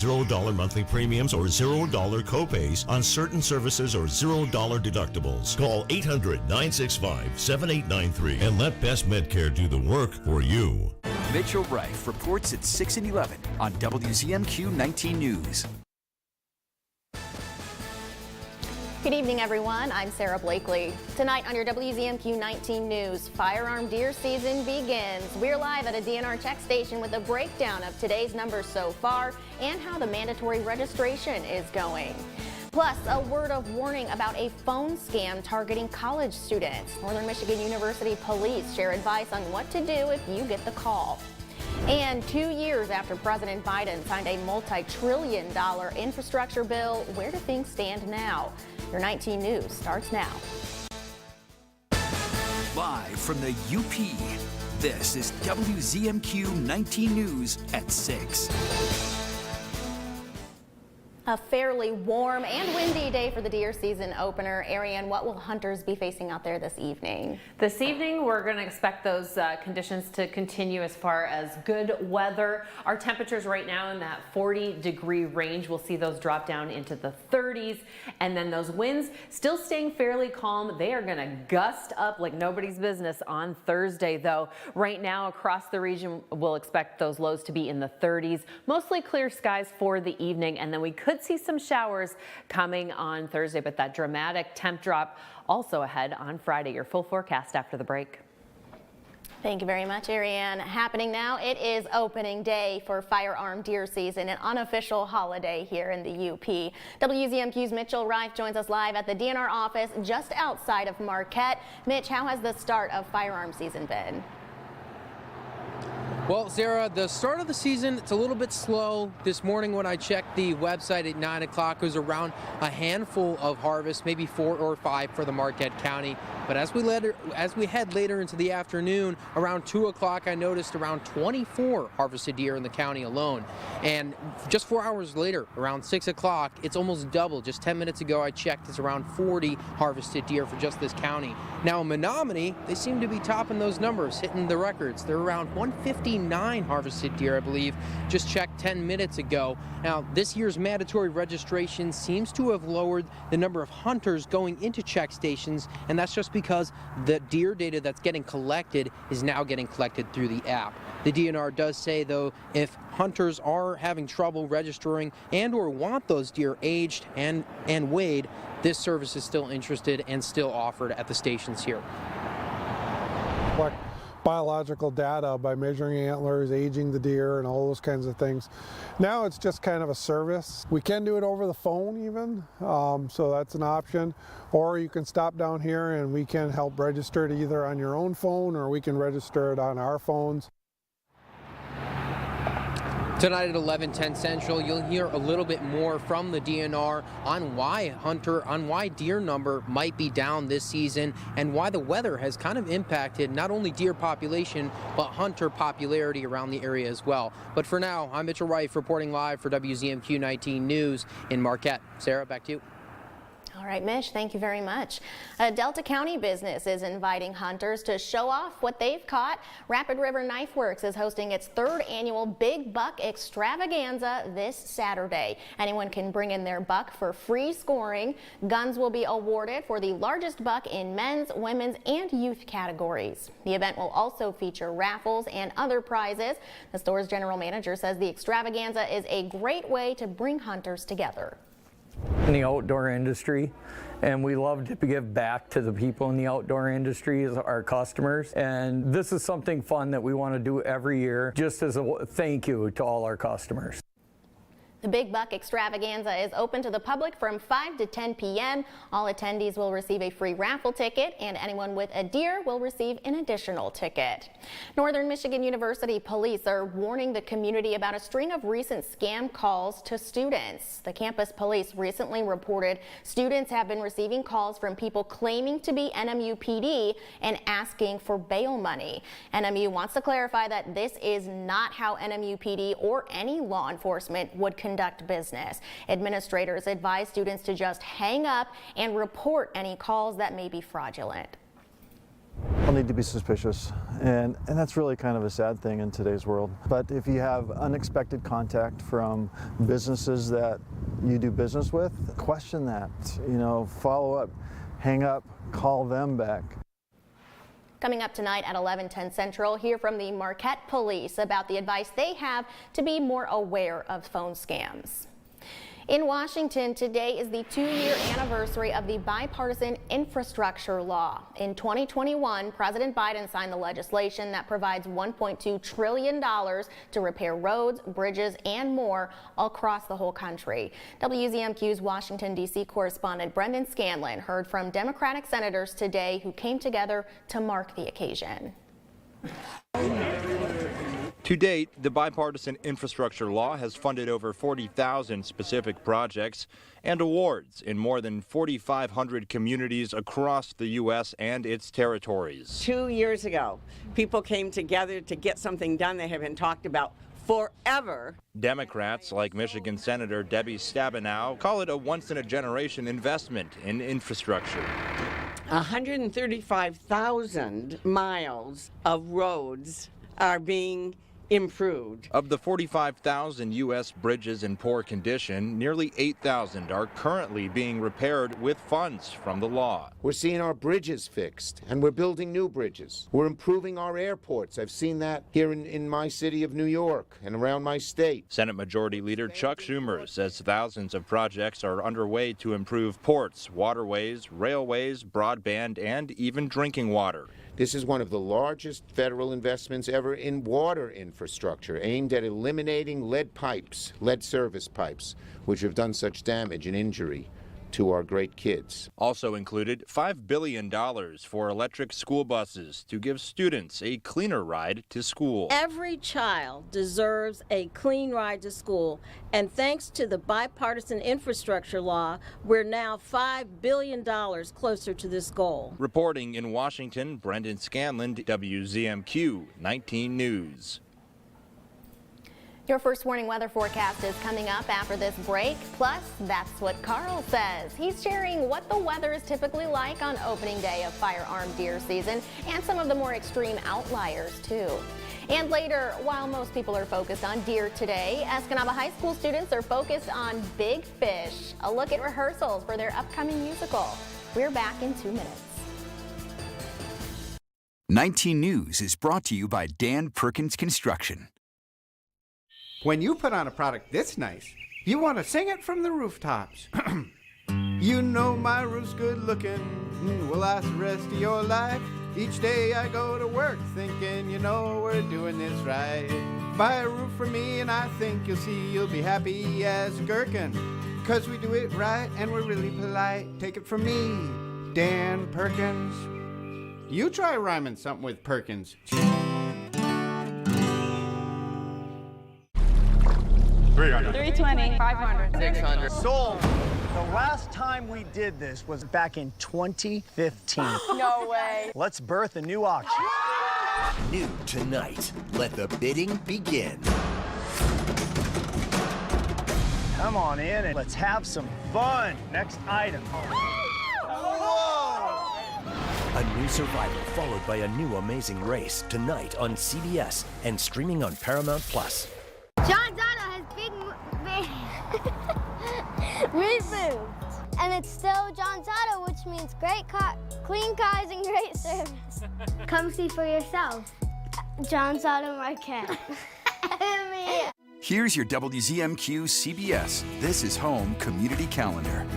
$0 monthly premiums or $0 copays on certain services or $0 deductibles. Call 800-965-7893 and let Best Medcare do the work for you. Mitchell Reif reports at 6 and 11 on WZMQ 19 News. Good evening, everyone. I'm Sarah Blakely. Tonight on your WZMQ 19 News, firearm deer season begins. We're live at a DNR check station with a breakdown of today's numbers so far and how the mandatory registration is going. Plus, a word of warning about a phone scam targeting college students. Northern Michigan University police share advice on what to do if you get the call. And 2 years after President Biden signed a multi-trillion-dollar infrastructure bill, where do things stand now? Your 19 News starts now. Live from the UP, this is WZMQ 19 News at 6. A fairly warm and windy day for the deer season opener. Ariane, what will hunters be facing out there this evening? This evening, we're going to expect those conditions to continue as far as good weather. Our temperatures right now in that 40-degree range. We'll see those drop down into the 30s. And then those winds still staying fairly calm. They are going to gust up like nobody's business on Thursday, though. Right now, across the region, we'll expect those lows to be in the 30s. Mostly clear skies for the evening, and then we could see some showers coming on Thursday, but that dramatic temp drop also ahead on Friday. Your full forecast after the break. Thank you very much, Ariane. Happening now, it is opening day for firearm deer season, an unofficial holiday here in the UP. WZMQ's Mitchell Reif joins us live at the DNR office just outside of Marquette. Mitch, how has the start of firearm season been? Well, Sarah, the start of the season, it's a little bit slow. This morning when I checked the website at 9 o'clock, it was around a handful of harvests, maybe 4 or 5 for the Marquette County. But as we head later into the afternoon, around 2 o'clock, I noticed around 24 harvested deer in the county alone. And just 4 hours later, around 6 o'clock, it's almost double. Just 10 minutes ago, I checked, it's around 40 harvested deer for just this county. Now, in Menominee, they seem to be topping those numbers, hitting the records. They're around 159 harvested deer, I believe. Just checked 10 minutes ago. Now, this year's mandatory registration seems to have lowered the number of hunters going into check stations, and that's just because the deer data that's getting collected is now getting collected through the app. The DNR does say, though, if hunters are having trouble registering and or want those deer aged and weighed, this service is still interested and still offered at the stations here. Biological data by measuring antlers, aging the deer, and all those kinds of things. Now it's just kind of a service. We can do it over the phone even, so that's an option. Or you can stop down here and we can help register it either on your own phone or we can register it on our phones. Tonight at 11:10 Central, you'll hear a little bit more from the DNR on why deer number might be down this season and why the weather has kind of impacted not only deer population, but hunter popularity around the area as well. But for now, I'm Mitchell Reif reporting live for WZMQ 19 News in Marquette. Sarah, back to you. All right, Mitch, thank you very much. A Delta County business is inviting hunters to show off what they've caught. Rapid River Knife Works is hosting its 3rd annual Big Buck Extravaganza this Saturday. Anyone can bring in their buck for free scoring. Guns will be awarded for the largest buck in men's, women's, and youth categories. The event will also feature raffles and other prizes. The store's general manager says the extravaganza is a great way to bring hunters together. In the outdoor industry, and we love to give back to the people in the outdoor industry as our customers, and this is something fun that we want to do every year just as a thank you to all our customers. The Big Buck Extravaganza is open to the public from 5 to 10 p.m. All attendees will receive a free raffle ticket, and anyone with a deer will receive an additional ticket. Northern Michigan University police are warning the community about a string of recent scam calls to students. The campus police recently reported students have been receiving calls from people claiming to be NMU PD and asking for bail money. NMU wants to clarify that this is not how NMU PD or any law enforcement would conduct business. Administrators advise students to just hang up and report any calls that may be fraudulent. The need to be suspicious, and that's really kind of a sad thing in today's world. But if you have unexpected contact from businesses that you do business with, question that, follow up, hang up, call them back. Coming up tonight at 11:10 Central, hear from the Marquette Police about the advice they have to be more aware of phone scams. In Washington, today is the 2-year anniversary of the bipartisan infrastructure law. In 2021, President Biden signed the legislation that provides $1.2 trillion to repair roads, bridges, and more across the whole country. WZMQ's Washington, D.C. correspondent Brendan Scanlon heard from Democratic senators today who came together to mark the occasion. To date, the bipartisan infrastructure law has funded over 40,000 specific projects and awards in more than 4,500 communities across the U.S. and its territories. 2 years ago, people came together to get something done that had been talked about forever. Democrats like Michigan Senator Debbie Stabenow call it a once-in-a-generation investment in infrastructure. 135,000 miles of roads are being improved. Of the 45,000 U.S. bridges in poor condition, nearly 8,000 are currently being repaired with funds from the law. We're seeing our bridges fixed, and we're building new bridges. We're improving our airports. I've seen that here in my city of New York and around my state. Senate Majority Leader Chuck Schumer says thousands of projects are underway to improve ports, waterways, railways, broadband, and even drinking water. This is one of the largest federal investments ever in water infrastructure, aimed at eliminating lead service pipes, which have done such damage and injury to our great kids. Also included $5 billion for electric school buses to give students a cleaner ride to school. Every child deserves a clean ride to school, and thanks to the bipartisan infrastructure law, we're now $5 billion closer to this goal. Reporting in Washington, Brendan Scanlon, WZMQ 19 News. Your first warning weather forecast is coming up after this break. Plus, that's what Carl says. He's sharing what the weather is typically like on opening day of firearm deer season and some of the more extreme outliers, too. And later, while most people are focused on deer today, Escanaba High School students are focused on big fish. A look at rehearsals for their upcoming musical. We're back in 2 minutes. 19 News is brought to you by Dan Perkins Construction. When you put on a product this nice, you want to sing it from the rooftops. You know my roof's good looking, will last the rest of your life. Each day I go to work thinking, we're doing this right. Buy a roof for me and I think you'll see you'll be happy as a gherkin. 'Cause we do it right and we're really polite. Take it from me, Dan Perkins. You try rhyming something with Perkins. 300. 320. 500. 600. Sold. The last time we did this was back in 2015. No way. Let's birth a new auction. New tonight. Let the bidding begin. Come on in and let's have some fun. Next item. A new survival followed by a new amazing race tonight on CBS and streaming on Paramount Plus. John Donna has big reboot. And it's still John Donna, which means clean cars and great service. Come see for yourself. John Donna Marquette. Here's your WZMQ CBS This is Home Community Calendar.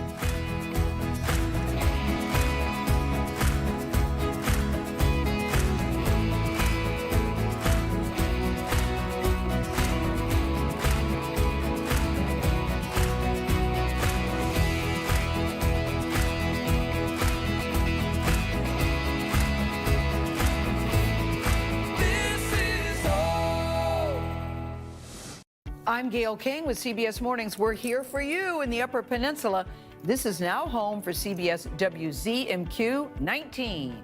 I'm Gail King with CBS Mornings. We're here for you in the Upper Peninsula. This is now home for CBS WZMQ 19.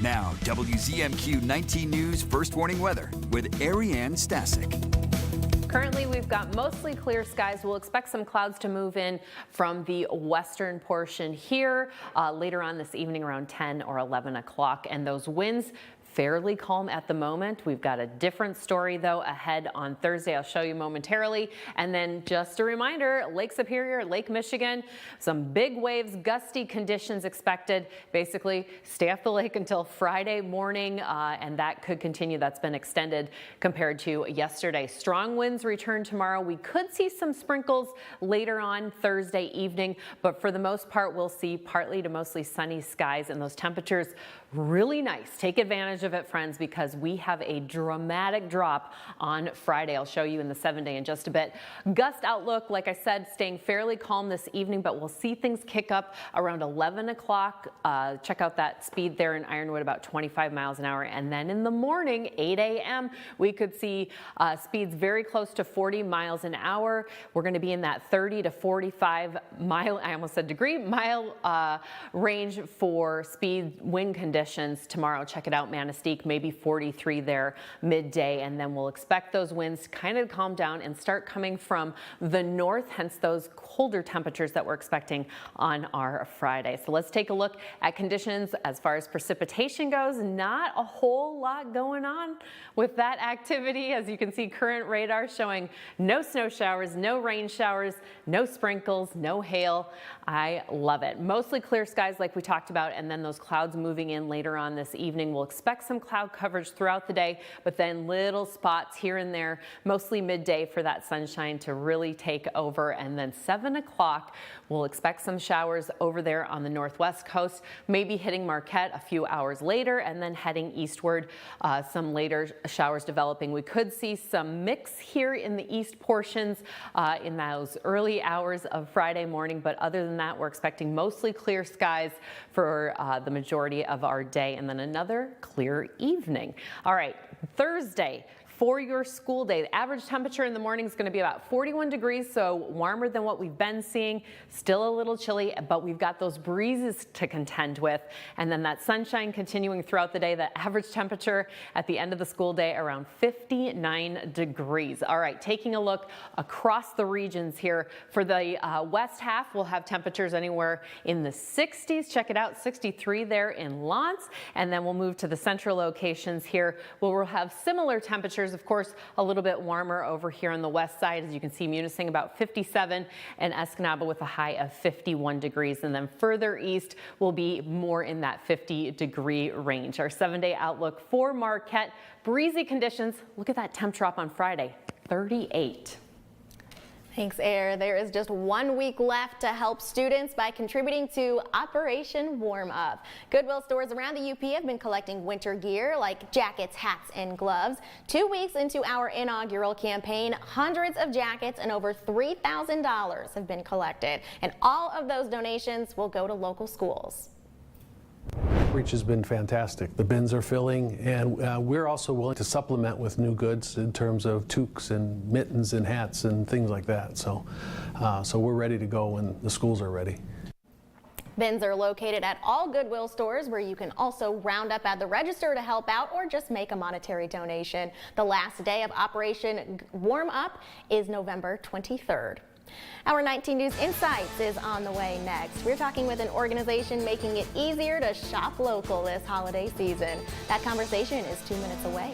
Now, WZMQ 19 News First Warning Weather with Ariane Stasek. Currently, we've got mostly clear skies. We'll expect some clouds to move in from the western portion here later on this evening around 10 or 11 o'clock. And those winds fairly calm at the moment. We've got a different story though ahead on Thursday. I'll show you momentarily. And then just a reminder, Lake Superior, Lake Michigan, some big waves, gusty conditions expected. Basically stay off the lake until Friday morning and that could continue. That's been extended compared to yesterday. Strong winds return tomorrow. We could see some sprinkles later on Thursday evening, but for the most part, we'll see partly to mostly sunny skies and those temperatures really nice. Take advantage of it, friends, because we have a dramatic drop on Friday. I'll show you in the 7-day in just a bit. Gust outlook, like I said, staying fairly calm this evening, but we'll see things kick up around 11 o'clock. Check out that speed there in Ironwood, about 25 miles an hour. And then in the morning, 8 a.m., we could see speeds very close to 40 miles an hour. We're going to be in that 30 to 45 mile, I almost said degree, mile range for speed wind conditions tomorrow. Check it out, Manistee, maybe 43 there midday, and then we'll expect those winds kind of calm down and start coming from the north, hence those colder temperatures that we're expecting on our Friday. So let's take a look at conditions as far as precipitation goes. Not a whole lot going on with that activity. As you can see, current radar showing no snow showers, no rain showers, no sprinkles, no hail. I love it. Mostly clear skies like we talked about, and then those clouds moving in later on this evening. We'll expect some cloud coverage throughout the day, but then little spots here and there, mostly midday for that sunshine to really take over. And then 7 o'clock, we'll expect some showers over there on the northwest coast, maybe hitting Marquette a few hours later, and then heading eastward, some later showers developing. We could see some mix here in the east portions in those early hours of Friday morning, but other than that, we're expecting mostly clear skies for the majority of our day, and then another clear evening. All right, Thursday, for your school day, the average temperature in the morning is going to be about 41 degrees, so warmer than what we've been seeing. Still a little chilly, but we've got those breezes to contend with, and then that sunshine continuing throughout the day. The average temperature at the end of the school day around 59 degrees. All right, taking a look across the regions here. For the west half, we'll have temperatures anywhere in the 60s. Check it out, 63 there in Lawrence, and then we'll move to the central locations here where we'll have similar temperatures. Of course, a little bit warmer over here on the west side. As you can see, Munising about 57 and Escanaba with a high of 51 degrees. And then further east will be more in that 50-degree range. Our 7-day outlook for Marquette, breezy conditions. Look at that temp drop on Friday, 38. Thanks, Air. There is just 1 week left to help students by contributing to Operation Warm Up. Goodwill stores around the UP have been collecting winter gear like jackets, hats, and gloves. 2 weeks into our inaugural campaign, hundreds of jackets and over $3,000 have been collected, and all of those donations will go to local schools. Outreach has been fantastic. The bins are filling, and we're also willing to supplement with new goods in terms of toques and mittens and hats and things like that. So we're ready to go when the schools are ready. Bins are located at all Goodwill stores, where you can also round up at the register to help out or just make a monetary donation. The last day of Operation Warm Up is November 23rd. Our 19 News Insights is on the way next. We're talking with an organization making it easier to shop local this holiday season. That conversation is 2 minutes away.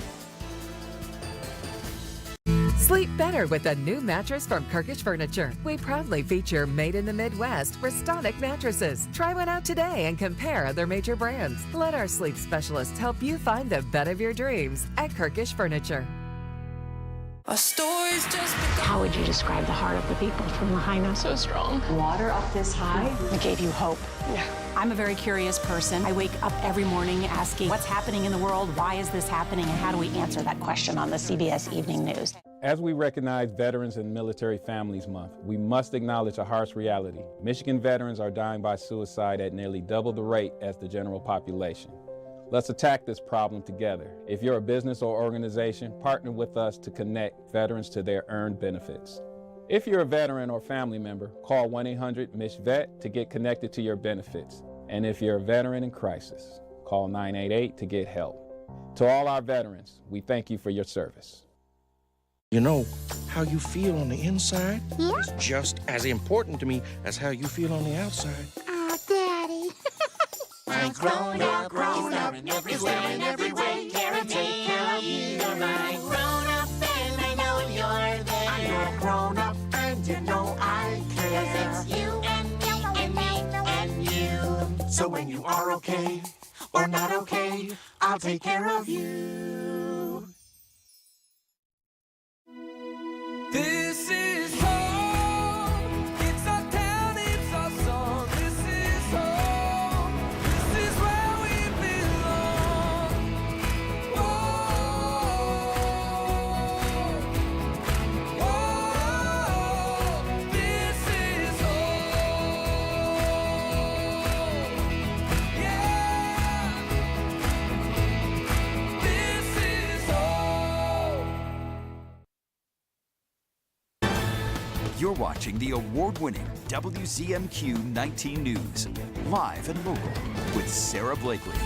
Sleep better with a new mattress from Kirkish Furniture. We proudly feature made in the Midwest Restonic mattresses. Try one out today and compare other major brands. Let our sleep specialists help you find the bed of your dreams at Kirkish Furniture. Our stories just begun. How would you describe the heart of the people from Lahaina? So strong. Water up this high. It gave you hope. Yeah. I'm a very curious person. I wake up every morning asking what's happening in the world, why is this happening, and how do we answer that question on the CBS Evening News. As we recognize Veterans and Military Families Month, we must acknowledge a harsh reality. Michigan veterans are dying by suicide at nearly double the rate as the general population. Let's attack this problem together. If you're a business or organization, partner with us to connect veterans to their earned benefits. If you're a veteran or family member, call 1-800-MISH-VET to get connected to your benefits. And if you're a veteran in crisis, call 988 to get help. To all our veterans, we thank you for your service. You know, how you feel on the inside is just as important to me as how you feel on the outside. Oh, Daddy. I'm grown up, in every way, care and take care of you. You're my grown up, and I know you're there. I'm your grown up, and you know I care. 'Cause it's you and me and you. So when you are okay or not okay, I'll take care of you. This is home. It's our town, it's our song. This is home. This is where we belong. Whoa, whoa. This is home. Yeah. This is home. You're watching the award-winning WZMQ 19 News, live and local with Sarah Blakely.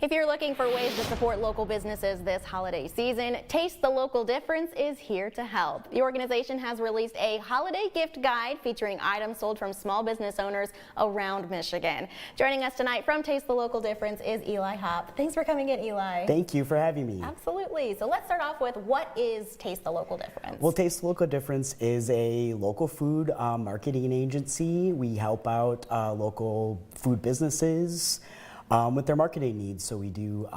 If you're looking for ways to support local businesses this holiday season, Taste the Local Difference is here to help. The organization has released a holiday gift guide featuring items sold from small business owners around Michigan. Joining us tonight from Taste the Local Difference is Eli Hopp. Thanks for coming in, Eli. Thank you for having me. Absolutely. So let's start off with, what is Taste the Local Difference? Well, Taste the Local Difference is a local food marketing agency. We help out local food businesses with their marketing needs. So we do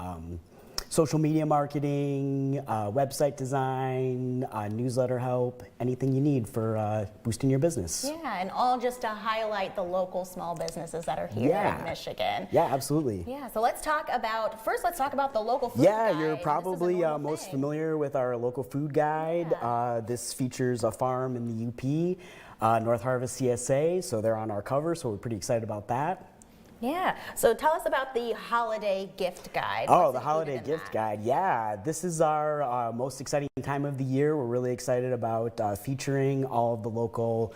social media marketing, website design, newsletter help, anything you need for boosting your business. Yeah, and all just to highlight the local small businesses that are here in Michigan. Yeah, absolutely. Yeah, so let's talk about the local food Yeah, guide. you're probably most familiar with our local food guide. This features a farm in the UP, North Harvest CSA, so they're on our cover, so we're pretty excited about that. Yeah, so tell us about the holiday gift guide. Oh, the holiday gift guide. Yeah, this is our most exciting time of the year. We're really excited about featuring all of the local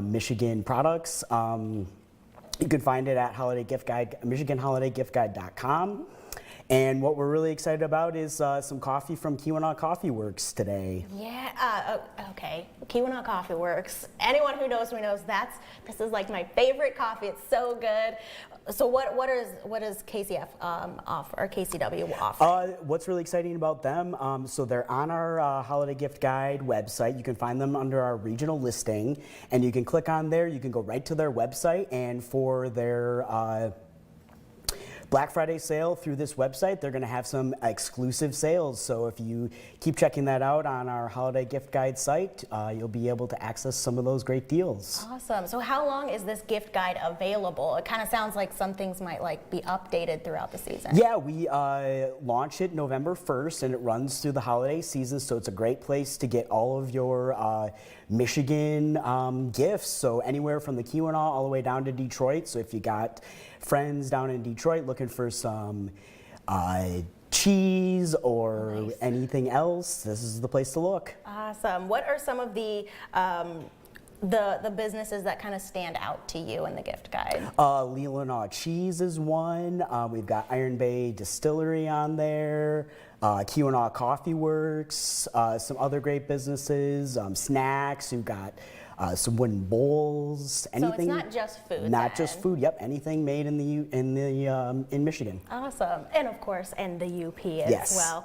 Michigan products. You can find it at Holiday Gift Guide, MichiganHolidayGiftGuide.com. And what we're really excited about is some coffee from Keweenaw Coffee Works today. Yeah, okay. Keweenaw Coffee Works. Anyone who knows me knows this is like my favorite coffee. It's so good. So what does KCF offer, or KCW offer? What's really exciting about them, so they're on our Holiday Gift Guide website. You can find them under our regional listing, and you can click on there. You can go right to their website, and for their Black Friday sale through this website, they're going to have some exclusive sales. So if you keep checking that out on our Holiday Gift Guide site, you'll be able to access some of those great deals. Awesome. So how long is this gift guide available? It kind of sounds like some things might be updated throughout the season. Yeah, we launch it November 1st, and it runs through the holiday season. So it's a great place to get all of your Michigan gifts. So anywhere from the Keweenaw all the way down to Detroit. So if you got friends down in Detroit looking for some cheese or anything else, this is the place to look. Awesome. What are some of the businesses that kind of stand out to you in the gift guide? Leelanau Cheese is one. We've got Iron Bay Distillery on there. Keweenaw Coffee Works, some other great businesses, snacks. We've got some wooden bowls. Anything. So it's not just food. Not just food. Yep, anything made in Michigan. Awesome, and of course, and the UP as well.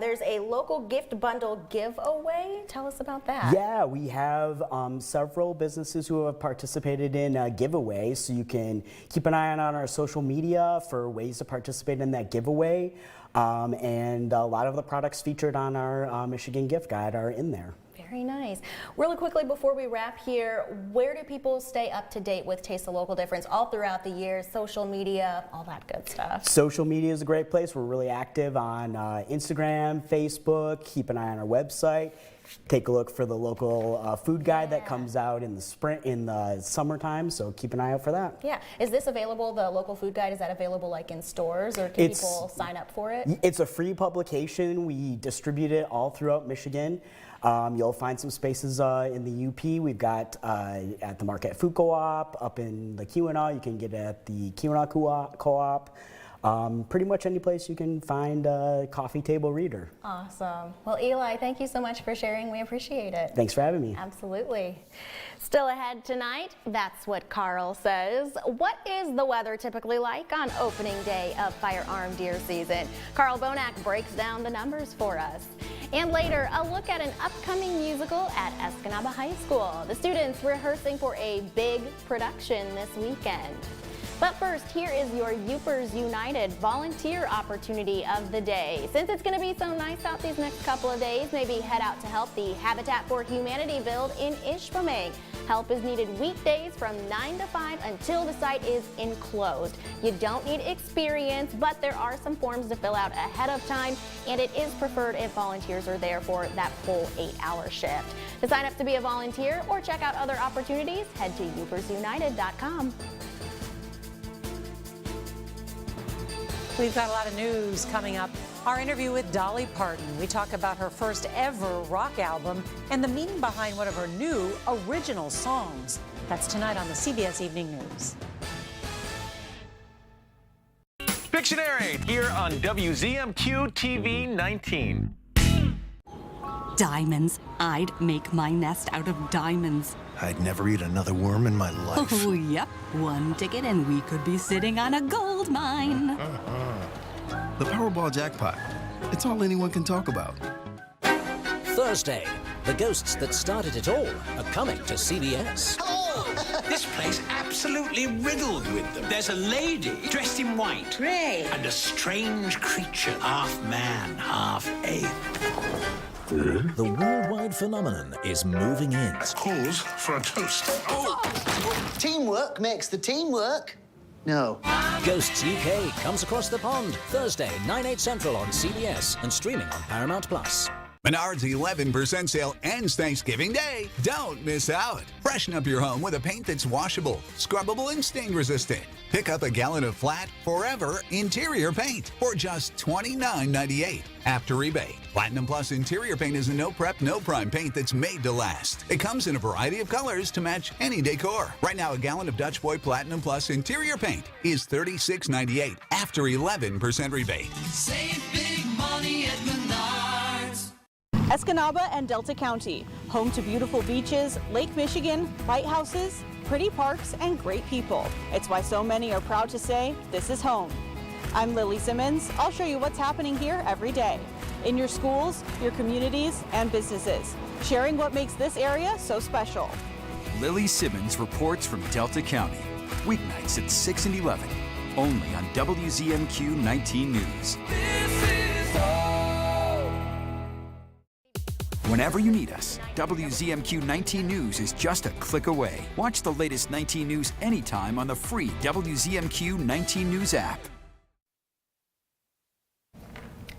There's a local gift bundle giveaway. Tell us about that. Yeah, we have several businesses who have participated in giveaways, so you can keep an eye on our social media for ways to participate in that giveaway. And a lot of the products featured on our Michigan gift guide are in there. Very nice. Really quickly before we wrap here, where do people stay up to date with Taste the Local Difference all throughout the year? Social media, all that good stuff. Social media is a great place. We're really active on Instagram, Facebook. Keep an eye on our website. Take a look for the local food guide that comes out in the summertime, so keep an eye out for that. Yeah. Is this available, the local food guide, is that available like in stores, or can people sign up for it? It's a free publication. We distribute it all throughout Michigan. You'll find some spaces in the UP. We've got at the Marquette Food Co-op, up in the Keweenaw. You can get it at the Keweenaw Co-op. pretty much any place you can find a coffee table reader. Awesome. Well, Eli, thank you so much for sharing. We appreciate it. Thanks for having me. Absolutely. Still ahead tonight, that's what Carl says. What is the weather typically like on opening day of firearm deer season? Carl Bonak breaks down the numbers for us. And later, a look at an upcoming musical at Escanaba High School. The students rehearsing for a big production this weekend. But first, here is your Upers United volunteer opportunity of the day. Since it's going to be so nice out these next couple of days, maybe head out to help the Habitat for Humanity build in Ishpeming. Help is needed weekdays from 9 to 5 until the site is enclosed. You don't need experience, but there are some forms to fill out ahead of time, and it is preferred if volunteers are there for that full 8-hour shift. To sign up to be a volunteer or check out other opportunities, head to upersunited.com. We've got a lot of news coming up. Our interview with Dolly Parton. We talk about her first ever rock album and the meaning behind one of her new original songs. That's tonight on the CBS Evening News. Pictionary here on WZMQ TV 19. Diamonds. I'd make my nest out of diamonds. I'd never eat another worm in my life. Oh, yep. One ticket and we could be sitting on a gold mine. The Powerball jackpot. It's all anyone can talk about. Thursday, the ghosts that started it all are coming to CBS. This place absolutely riddled with them. There's a lady dressed in white. Ray. And a strange creature, half man, half ape. The worldwide phenomenon is moving in. That's calls for a toast. Teamwork makes the team work. No. Ghosts UK comes across the pond Thursday, 9/8 Central on CBS and streaming on Paramount+. Menards 11% sale ends Thanksgiving Day. Don't miss out. Freshen up your home with a paint that's washable, scrubbable, and stain resistant. Pick up a gallon of flat, forever interior paint for just $29.98 after rebate. Platinum Plus interior paint is a no prep, no prime paint that's made to last. It comes in a variety of colors to match any decor. Right now, a gallon of Dutch Boy Platinum Plus interior paint is $36.98 after 11% rebate. Save big money at Menards. Escanaba and Delta County, home to beautiful beaches, Lake Michigan, lighthouses, pretty parks, and great people. It's why so many are proud to say, this is home. I'm Lily Simmons. I'll show you what's happening here every day. In your schools, your communities, and businesses. Sharing what makes this area so special. Lily Simmons reports from Delta County. Weeknights at 6 and 11. Only on WZMQ 19 News. Whenever you need us, WZMQ 19 News is just a click away. Watch the latest 19 News anytime on the free WZMQ 19 News app.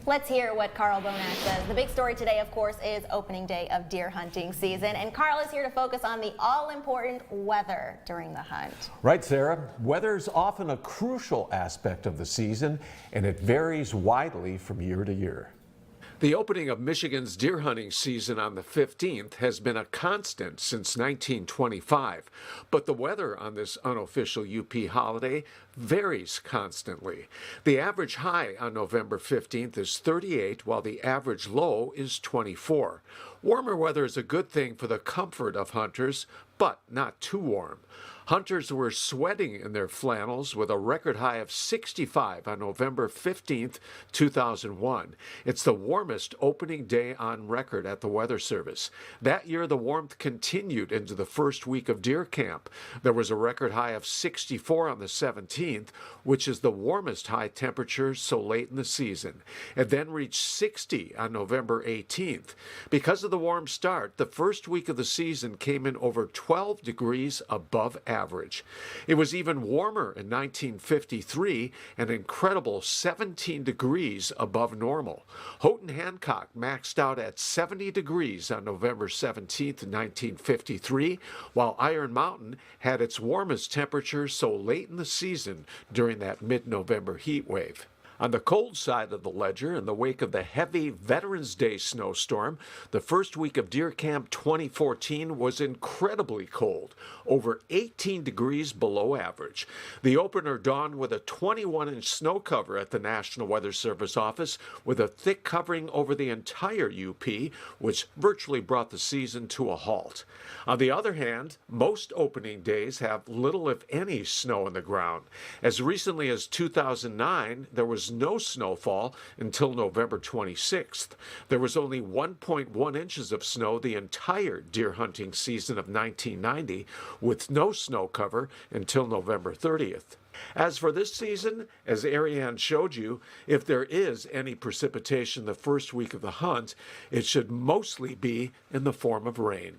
Let's hear what Carl Bonak says. The big story today, of course, is opening day of deer hunting season. And Carl is here to focus on the all-important weather during the hunt. Right, Sarah. Weather's often a crucial aspect of the season, and it varies widely from year to year. The opening of Michigan's deer hunting season on the 15th has been a constant since 1925, but the weather on this unofficial UP holiday varies constantly. The average high on November 15th is 38, while the average low is 24. Warmer weather is a good thing for the comfort of hunters, but not too warm. Hunters were sweating in their flannels with a record high of 65 on November 15th, 2001. It's the warmest opening day on record at the Weather Service. That year, the warmth continued into the first week of deer camp. There was a record high of 64 on the 17th, which is the warmest high temperature so late in the season. It then reached 60 on November 18th. Because of the warm start, the first week of the season came in over 12 degrees above average. It was even warmer in 1953, an incredible 17 degrees above normal. Houghton Hancock maxed out at 70 degrees on November 17th, 1953, while Iron Mountain had its warmest temperature so late in the season during that mid-November heat wave. On the cold side of the ledger, in the wake of the heavy Veterans Day snowstorm, the first week of Deer Camp 2014 was incredibly cold, over 18 degrees below average. The opener dawned with a 21-inch snow cover at the National Weather Service office, with a thick covering over the entire UP, which virtually brought the season to a halt. On the other hand, most opening days have little, if any, snow on the ground. As recently as 2009, there was no snowfall until November 26th. There was only 1.1 inches of snow the entire deer hunting season of 1990, with no snow cover until November 30th. As for this season, as Ariane showed you, if there is any precipitation the first week of the hunt, it should mostly be in the form of rain.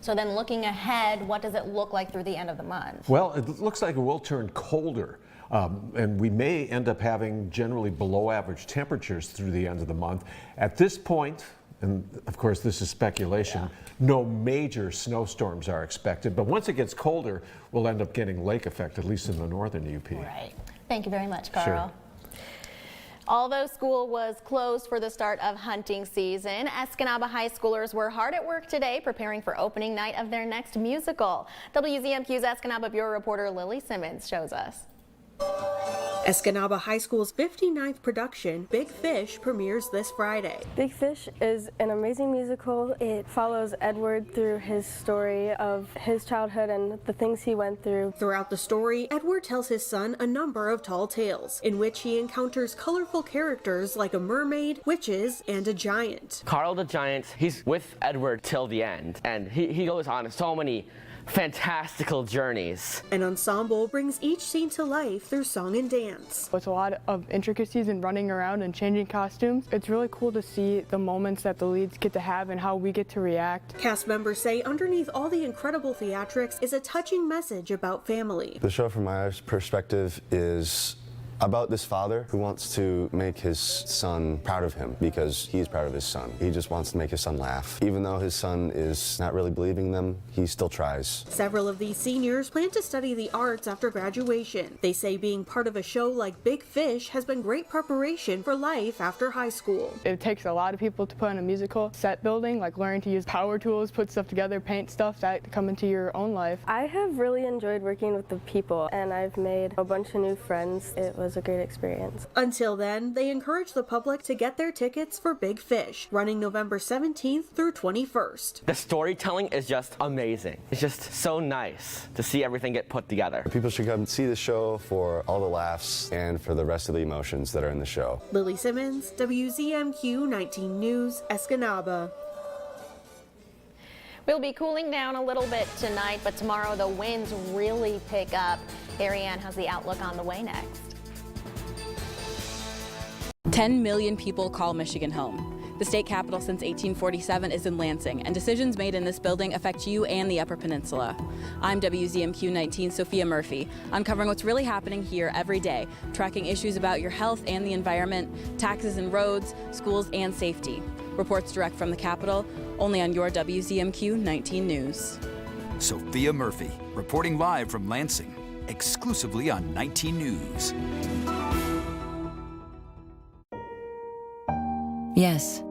So then looking ahead, what does it look like through the end of the month? Well, it looks like it will turn colder. And we may end up having generally below average temperatures through the end of the month. At this point, and of course this is speculation, no major snowstorms are expected. But once it gets colder, we'll end up getting lake effect, at least in the northern UP. Right. Thank you very much, Carl. Sure. Although school was closed for the start of hunting season, Escanaba High Schoolers were hard at work today preparing for opening night of their next musical. WZMQ's Escanaba Bureau reporter Lily Simmons shows us. Escanaba High School's 59th production, Big Fish, premieres this Friday. Big Fish is an amazing musical. It follows Edward through his story of his childhood and the things he went through. Throughout the story, Edward tells his son a number of tall tales, in which he encounters colorful characters like a mermaid, witches, and a giant. Carl the Giant, he's with Edward till the end, and he goes on so many fantastical journeys. An ensemble brings each scene to life through song and dance. It's a lot of intricacies in running around and changing costumes. It's really cool to see the moments that the leads get to have and how we get to react. Cast members say underneath all the incredible theatrics is a touching message about family. The show from my perspective is about this father who wants to make his son proud of him because he's proud of his son. He just wants to make his son laugh. Even though his son is not really believing them, he still tries. Several of these seniors plan to study the arts after graduation. They say being part of a show like Big Fish has been great preparation for life after high school. It takes a lot of people to put on a musical. Set building, like learning to use power tools, put stuff together, paint stuff, that come into your own life. I have really enjoyed working with the people, and I've made a bunch of new friends. It was a great experience. Until then, they encourage the public to get their tickets for Big Fish, running November 17th through 21st. The storytelling is just amazing. It's just so nice to see everything get put together. People should come see the show for all the laughs and for the rest of the emotions that are in the show. Lily Simmons, WZMQ 19 News, Escanaba. We'll be cooling down a little bit tonight, but tomorrow the winds really pick up. Ariane has the outlook on the way next. 10 million people call Michigan home. The state capital since 1847 is in Lansing, and decisions made in this building affect you and the Upper Peninsula. I'm WZMQ 19 Sophia Murphy, uncovering what's really happening here every day, tracking issues about your health and the environment, taxes and roads, schools and safety. Reports direct from the Capitol, only on your WZMQ 19 News. Sophia Murphy, reporting live from Lansing, exclusively on 19 News. Yes,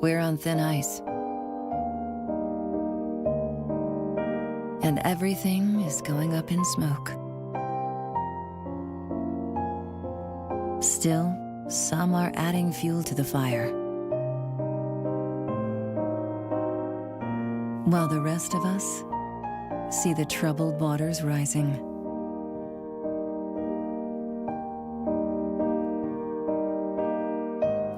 we're on thin ice. And everything is going up in smoke. Still, some are adding fuel to the fire, while the rest of us see the troubled waters rising.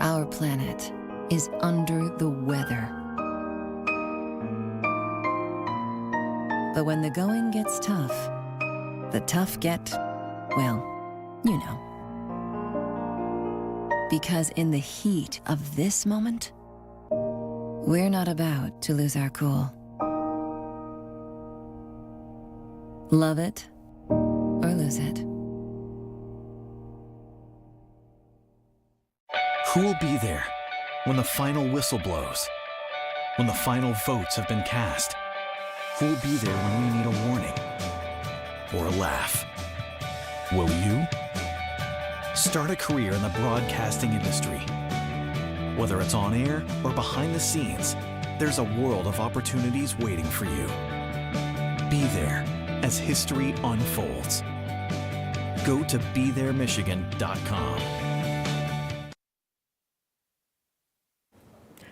Our planet is under the weather. But when the going gets tough, the tough get, well, you know. Because in the heat of this moment, we're not about to lose our cool. Love it or lose it. Who will be there when the final whistle blows? When the final votes have been cast? Who will be there when we need a warning or a laugh? Will you? Start a career in the broadcasting industry. Whether it's on air or behind the scenes, there's a world of opportunities waiting for you. Be there as history unfolds. Go to BeThereMichigan.com.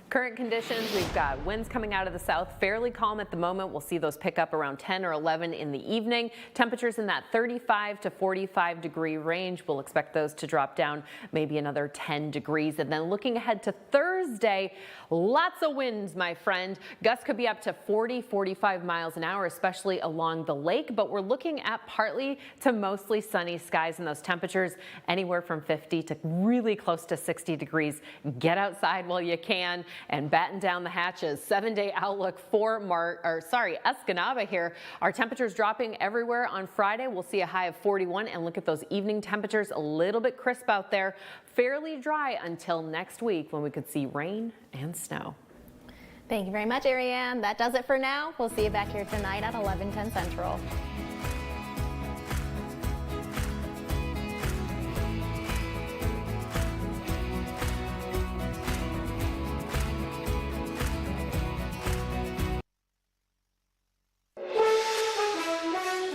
Current conditions, we've got winds coming out of the south, fairly calm at the moment. We'll see those pick up around 10 or 11 in the evening. Temperatures in that 35 to 45 degree range. We'll expect those to drop down maybe another 10 degrees. And then looking ahead to Thursday, lots of winds, my friend. Gusts could be up to 40, 45 miles an hour, especially along the lake. But we're looking at partly to mostly sunny skies, and those temperatures anywhere from 50 to really close to 60 degrees. Get outside while you can and batten down the hatches. 7-day outlook for Escanaba here. Our temperatures dropping everywhere on Friday. We'll see a high of 41, and look at those evening temperatures, a little bit crisp out there. Fairly dry until next week when we could see rain and snow. Thank you very much, Ariane. That does it for now. We'll see you back here tonight at 11:10 Central.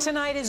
Tonight is